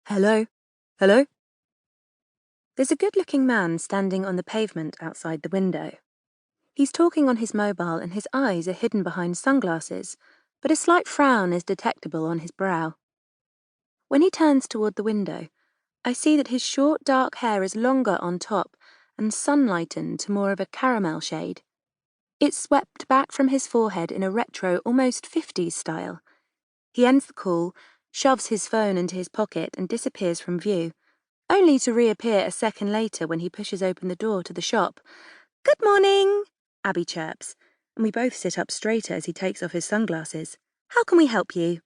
Hello? Hello? There's a good-looking man standing on the pavement outside the window. He's talking on his mobile and his eyes are hidden behind sunglasses, but a slight frown is detectable on his brow. When he turns toward the window, I see that his short dark hair is longer on top and sunlightened to more of a caramel shade. It's swept back from his forehead in a retro, almost 50s style. He ends the call, shoves his phone into his pocket and disappears from view, only to reappear a second later when he pushes open the door to the shop. "Good morning," Abby chirps, and we both sit up straighter as he takes off his sunglasses. "How can we help you?"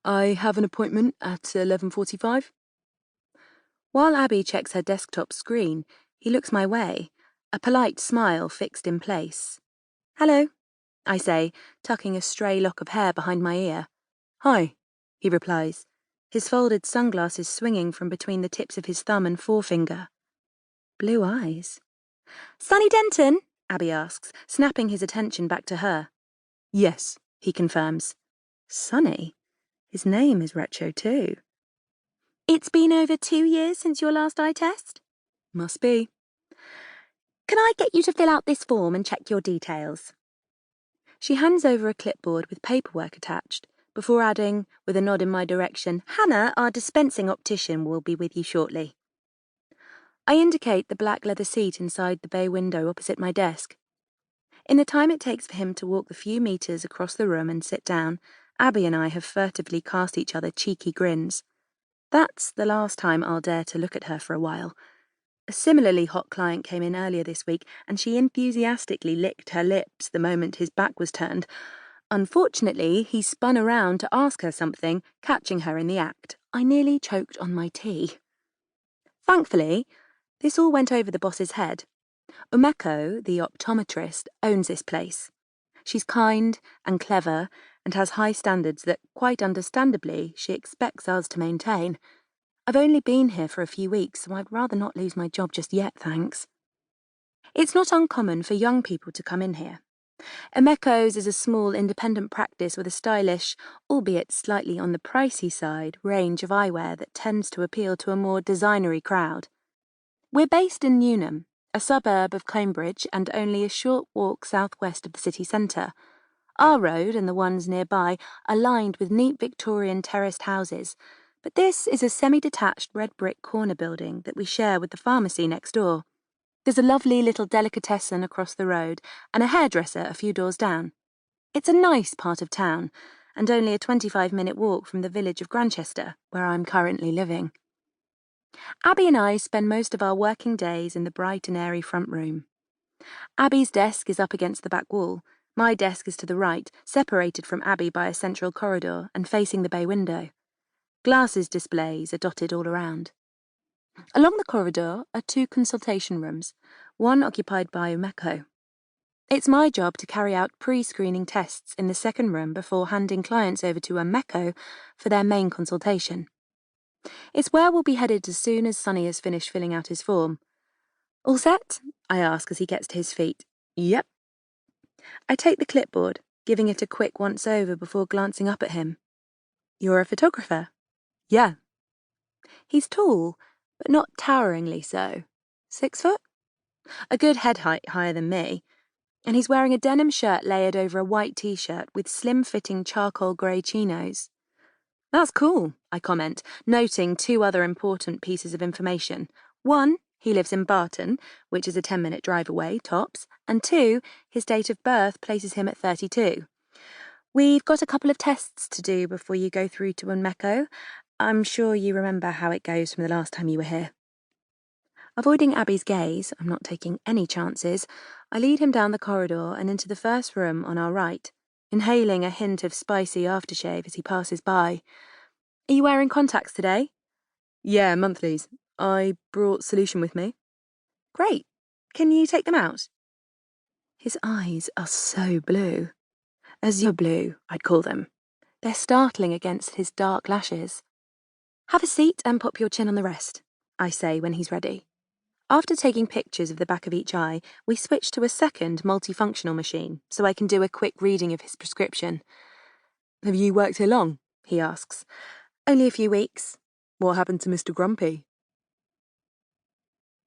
"I have an appointment at 11:45. While Abby checks her desktop screen, he looks my way, a polite smile fixed in place. "Hello," I say, tucking a stray lock of hair behind my ear. "Hi," he replies, his folded sunglasses swinging from between the tips of his thumb and forefinger. Blue eyes. "Sonny Denton?" Abby asks, snapping his attention back to her. "Yes," he confirms. Sonny? His name is retro too. "It's been over 2 years since your last eye test?" "Must be." "Can I get you to fill out this form and check your details?" She hands over a clipboard with paperwork attached, before adding, with a nod in my direction, "Hannah, our dispensing optician, will be with you shortly." I indicate the black leather seat inside the bay window opposite my desk. In the time it takes for him to walk the few meters across the room and sit down, Abby and I have furtively cast each other cheeky grins. That's the last time I'll dare to look at her for a while. A similarly hot client came in earlier this week, and she enthusiastically licked her lips the moment his back was turned. Unfortunately, he spun around to ask her something, catching her in the act. I nearly choked on my tea. Thankfully, this all went over the boss's head. Umeko, the optometrist, owns this place. She's kind and clever and has high standards that, quite understandably, she expects us to maintain. I've only been here for a few weeks, so I'd rather not lose my job just yet, thanks. It's not uncommon for young people to come in here. Umeko's is a small independent practice with a stylish, albeit slightly on the pricey side, range of eyewear that tends to appeal to a more designery crowd. We're based in Newnham, a suburb of Cambridge and only a short walk southwest of the city centre. Our road and the ones nearby are lined with neat Victorian terraced houses, but this is a semi-detached red brick corner building that we share with the pharmacy next door. There's a lovely little delicatessen across the road and a hairdresser a few doors down. It's a nice part of town, and only a 25-minute walk from the village of Grantchester, where I'm currently living. Abby and I spend most of our working days in the bright and airy front room. Abby's desk is up against the back wall. My desk is to the right, separated from Abby by a central corridor and facing the bay window. Glasses displays are dotted all around. Along the corridor are 2 consultation rooms, one occupied by Umeko. It's my job to carry out pre-screening tests in the second room before handing clients over to Umeko for their main consultation. It's where we'll be headed as soon as Sonny has finished filling out his form. "All set?" I ask as he gets to his feet. "Yep." I take the clipboard, giving it a quick once-over before glancing up at him. "You're a photographer?" "Yeah." He's tall, but not toweringly so. 6 foot? A good head height higher than me. And he's wearing a denim shirt layered over a white t-shirt with slim-fitting charcoal grey chinos. "That's cool," I comment, noting 2 other important pieces of information. 1, he lives in Barton, which is a 10-minute drive away, tops, and 2, his date of birth places him at 32. "We've got a couple of tests to do before you go through to Umeko. I'm sure you remember how it goes from the last time you were here." Avoiding Abby's gaze, I'm not taking any chances, I lead him down the corridor and into the first room on our right, inhaling a hint of spicy aftershave as he passes by. "Are you wearing contacts today?" "Yeah, monthlies. I brought solution with me." "Great. Can you take them out?" His eyes are so blue. Azure blue, I'd call them. They're startling against his dark lashes. "Have a seat and pop your chin on the rest," I say when he's ready. After taking pictures of the back of each eye, we switch to a second multifunctional machine so I can do a quick reading of his prescription. "Have you worked here long?" he asks. "Only a few weeks." What happened to Mr. Grumpy?